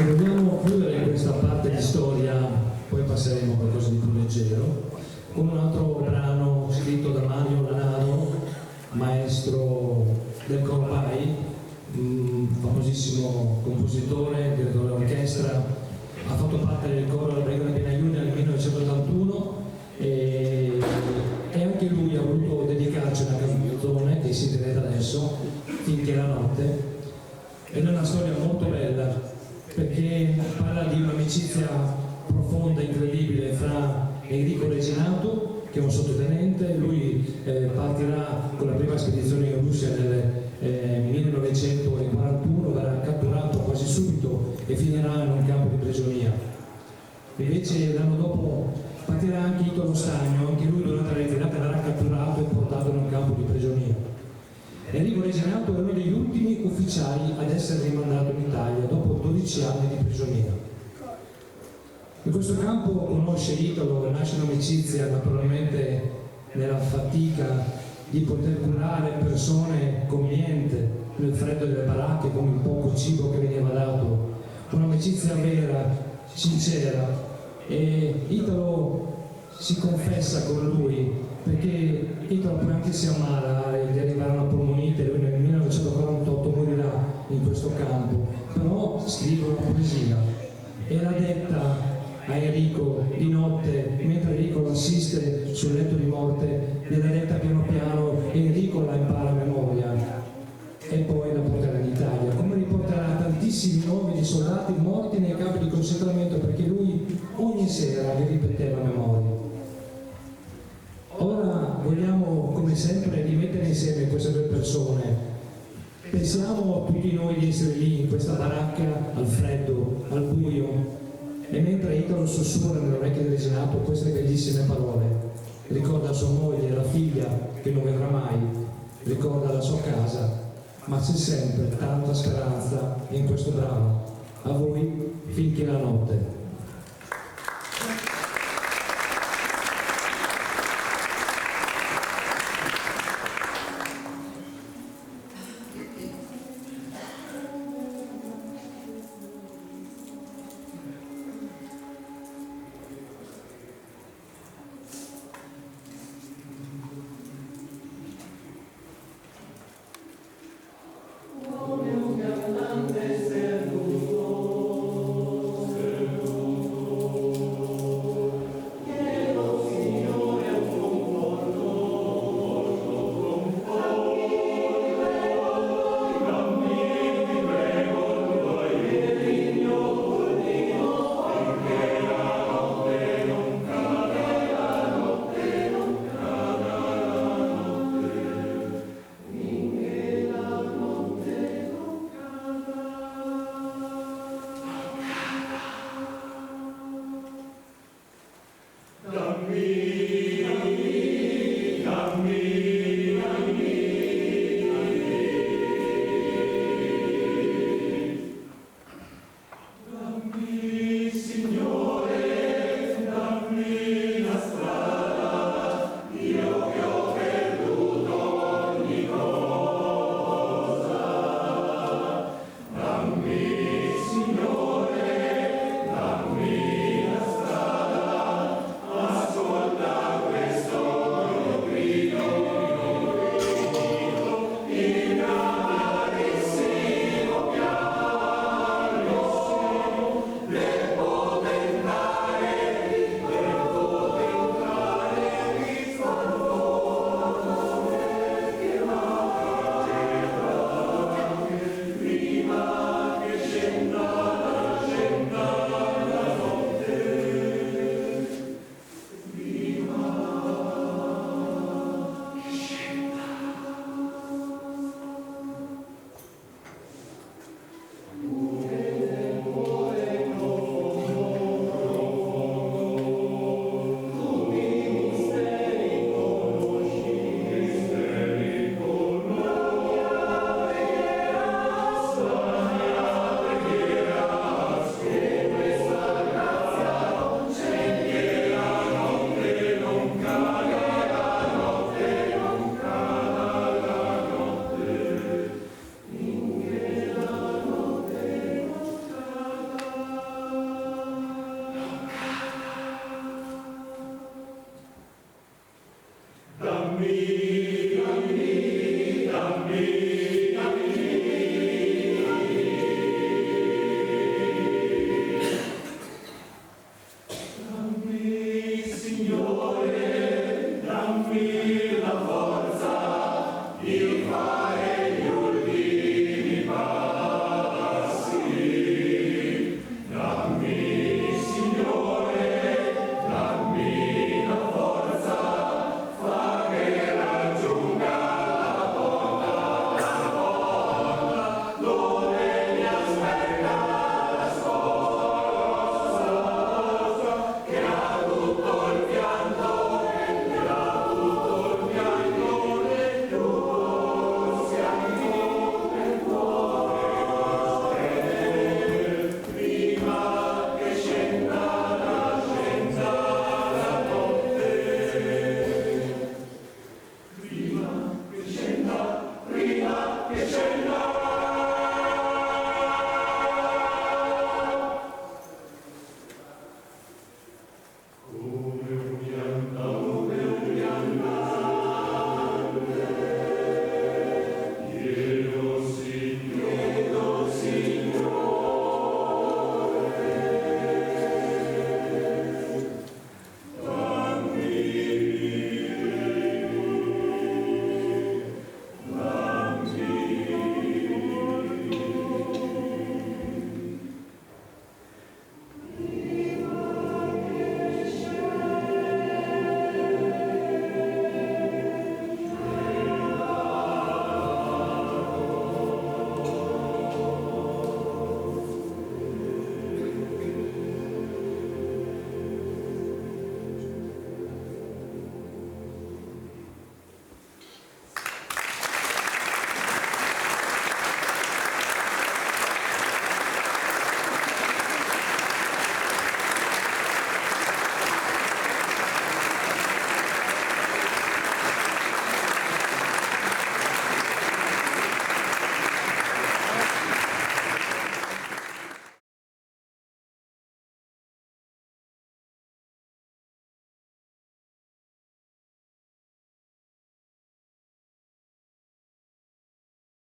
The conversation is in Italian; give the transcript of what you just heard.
E vogliamo chiudere questa parte di storia, poi passeremo a qualcosa di più leggero, con un altro brano scritto da Mario Lanaro, maestro del Corbai, famosissimo compositore, direttore d'orchestra, ha fatto parte del coro della Brigata Piena nel 1981 e anche lui ha voluto dedicarci una canzone che sentirete adesso, Finché la notte, ed è una storia molto bella perché parla di un'amicizia profonda, incredibile fra Enrico Reginato, che è un sottotenente, lui partirà con la prima spedizione in Russia nel 1941, verrà catturato quasi subito e finirà in un campo di prigionia. Invece l'anno dopo partirà anche Italo Stagno, anche lui durante la ritirata verrà catturato e portato in un campo di prigionia. Enrico Reginato è uno degli ultimi ufficiali ad essere rimandato in Italia dopo 12 anni di prigionia. In questo campo conosce Italo, nasce un'amicizia naturalmente nella fatica di poter curare persone con niente, nel freddo delle baracche, con il poco cibo che veniva dato. Un'amicizia vera, sincera, e Italo si confessa con lui perché Italo poi anche si ammala, gli arriverà una polmonite, lui nel 1948 morirà in questo campo, però scrive una poesia. Era detta a Enrico di notte, mentre Enrico lo assiste sul letto di morte, gliela detta piano piano e Enrico la impara a memoria e poi la porterà in Italia, come riporterà tantissimi nomi di soldati morti nei campi di concentramento perché lui ogni sera li ripeteva a memoria. Ora vogliamo, come sempre, rimettere insieme queste due persone. Pensiamo a tutti noi di essere lì in questa baracca, al freddo, al buio, e mentre Italo sussurra nell'orecchio del Reginato queste bellissime parole, ricorda sua moglie, la figlia che non vedrà mai, ricorda la sua casa, ma c'è sempre tanta speranza in questo brano. A voi, finché la notte.